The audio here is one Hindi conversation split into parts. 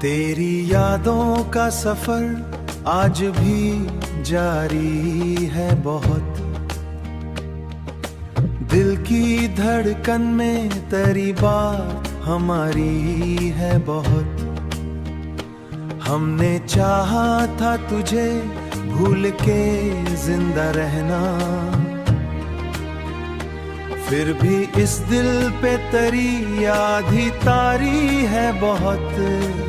तेरी यादों का सफर आज भी जारी है बहुत। दिल की धड़कन में तेरी बात हमारी है बहुत। हमने चाहा था तुझे भूल के जिंदा रहना, फिर भी इस दिल पे तेरी याद ही तारी है बहुत।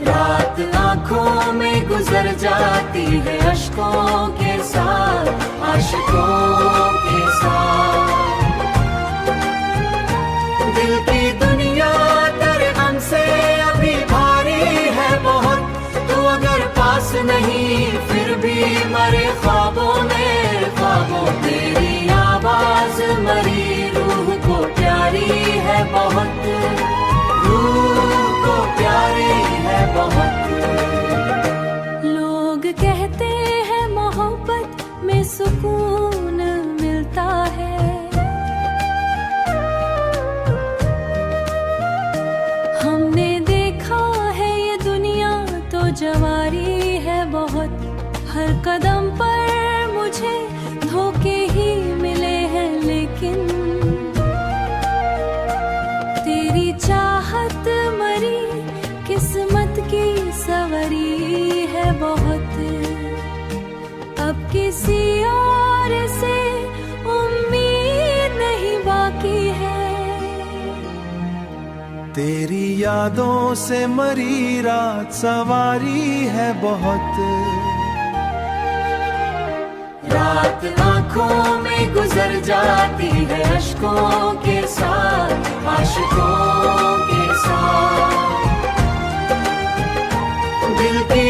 रात आँखों में गुजर जाती है अश्कों के साथ, आशिकों के साथ। दिल की दुनिया तेरे गम से अभी भारी है बहुत। तू अगर पास नहीं फिर भी मरे ख्वाबों में, ख्वाबों तेरी आवाज मरी रूह को प्यारी है बहुत, रूह को प्यारी है बहुत। लोग कहते हैं मोहब्बत में सुकून मिलता है, हमने देखा है ये दुनिया तो जवारी है बहुत। हर कदम पर मुझे धोखे ही मिले हैं, लेकिन तेरी चाहत मरी किस्मत की सवरी है बहुत। अब किसी और से उम्मीद नहीं बाकी है। तेरी यादों से मरी रात सवारी है बहुत। रात आँखों में गुजर जाती है अश्कों के साथ, आशिकों के साथ। दिल की